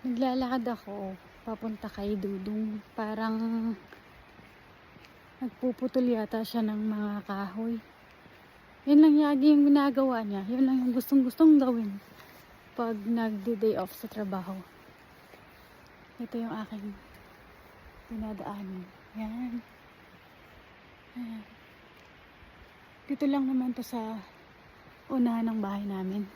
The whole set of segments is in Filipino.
Naglalakad ako papunta kay Dudong. Parang nagpuputol yata siya ng mga kahoy. Yun lang yagi yung ginagawa niya. Yun lang yung gustong gawin pag nagdi-day off sa trabaho. Ito yung aking dinadaanan. Yan. Ayan. Dito lang naman to sa unahan ng bahay namin.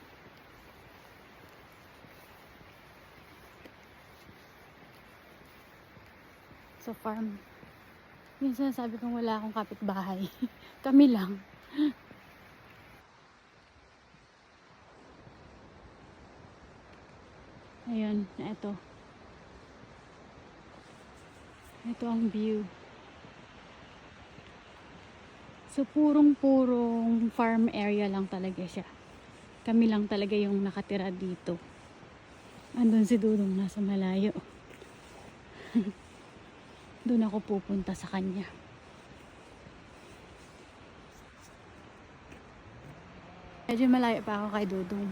Sa farm. Minsan sabi kong wala akong kapitbahay. Kami lang. Ayun, ito. Ito ang view. So, purong farm area lang talaga siya. Kami lang talaga yung nakatira dito. Andun si Dudong nasa malayo. Doon ako pupunta sa kanya. Medyo malayo pa ako kay Dudong.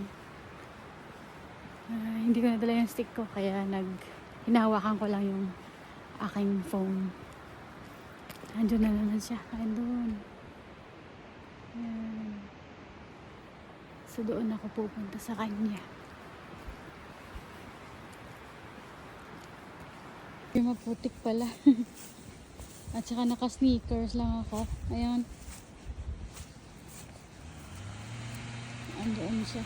Hindi ko nadala yung stick ko, kaya hinahawakan ko lang yung aking phone. Andun na naman siya. Andun. Ayan. So doon ako pupunta sa kanya. Yung maputik pala. At saka naka-sneakers lang ako. Ayan. Andoon siya.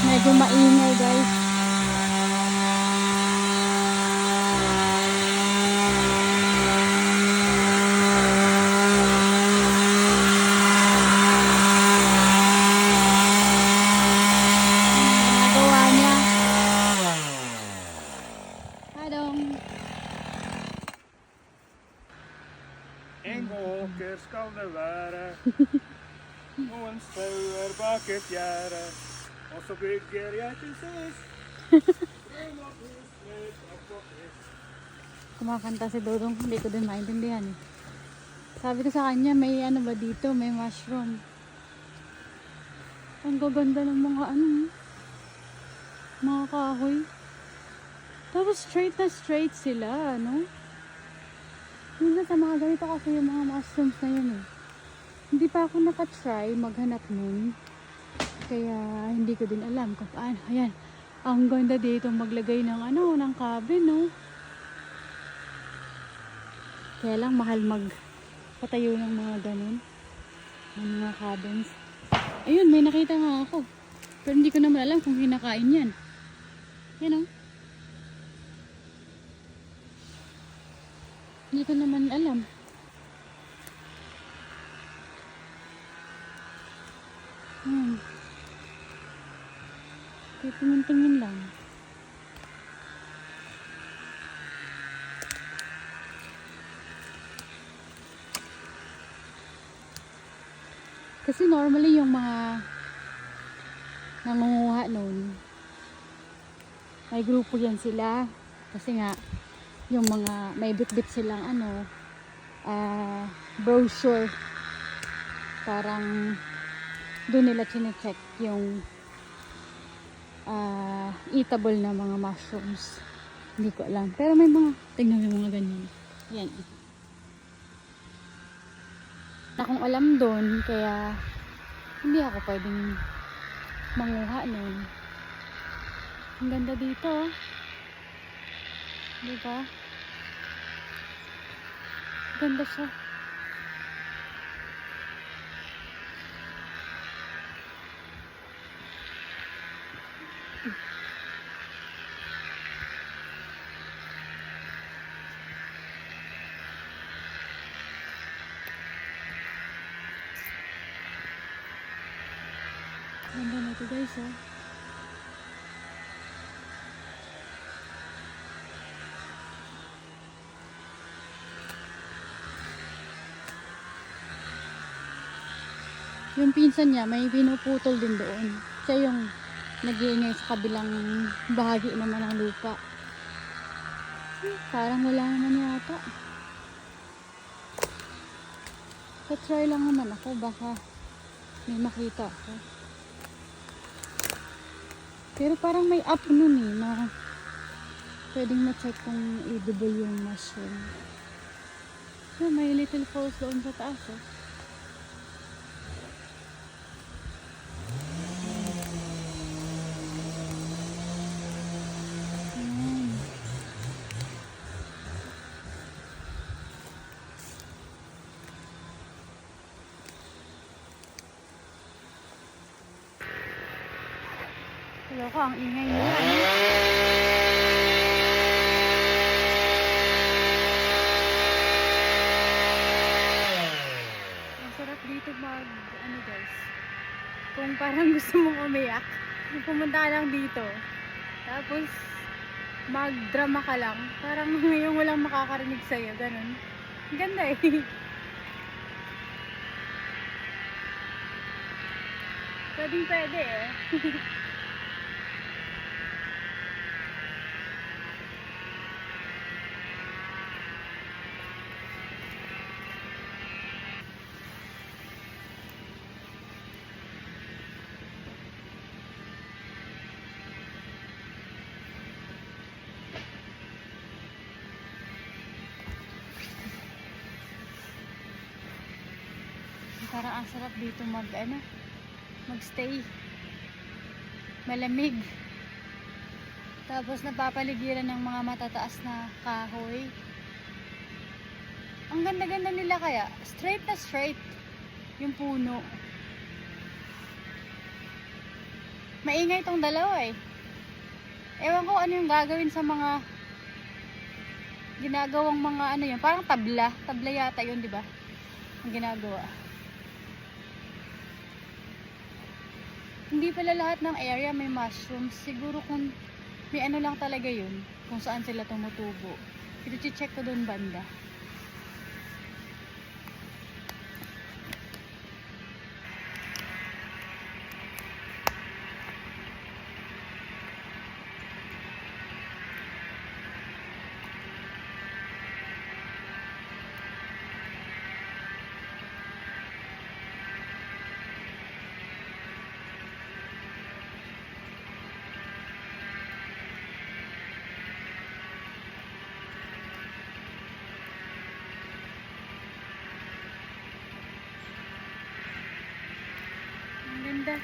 Medyo maingay, guys. Nagawa niya. Adong. En åker skal det være, noen sauer bak et gjerde, og så bygger jeg til sist. Kumakanta si Dudong, hindi ko din maintindihan eh. Sabi ko sa kanya, may ano ba dito, may mushroom. Ang gaganda ng mga mga kahoy. Tapos straight na straight sila, no? Minsan sa mga ganito kasi yung mga mushrooms na yun eh. Hindi pa ako nakatry maghanap nun. Kaya hindi ko din alam kung paano. Ayan, ang ganda dito maglagay ng ng cabin, no? Kaya lang mahal magpatayo ng mga ganun. Ng mga cabins. Ayun, may nakita nga ako. Pero hindi ko naman alam kung kinakain yan. Yan, oh. Hindi ko naman alam. Kaya tingin-tingin lang. Kasi normally yung mga nangunguha nun, may grupo yan sila. Kasi nga, yung mga may bit-bit silang brochure. Parang doon nila chine-check yung eatable na mga mushrooms. Hindi ko alam. Pero may mga, tingnan mo yung mga ganyan. Yan. Akong alam doon, kaya hindi ako pwedeng manguha nun. Ang ganda dito. Diba? Ganda siya. Ganda na ito, guys, oh. Yung pinsan niya, may pinuputol din doon. Siya yung nag-iingay sa kabilang bahagi naman ng lupa. Parang wala naman yata. Try lang naman ako, baka may makita ako. Pero parang may app nun eh, na pwedeng ma-check kung edible yung mushroom. So, may little falls doon sa taas eh. Hello ko, ang ingay nila. Ang sarap dito ano guys. Kung parang gusto mong umiyak, pumunta ka lang dito. Tapos, mag-drama ka lang. Parang ngayon walang makakarinig sa'yo. Ganun. Ang ganda eh. Pwedeng pwede eh. Parang ang sarap dito magstay. Malamig. Tapos napapaligiran ng mga matataas na kahoy. Ang ganda-ganda nila kaya. Straight na straight yung puno. Maingay itong dalawa eh. Ewan ko ano yung gagawin sa mga ginagawang mga ano yun. Parang tabla. Tabla yata yun, di ba? Ang ginagawa. Hindi pala lahat ng area may mushrooms. Siguro kung may ano lang talaga yun, kung saan sila tumutubo. Ito check ko doon banda. Ang ganda.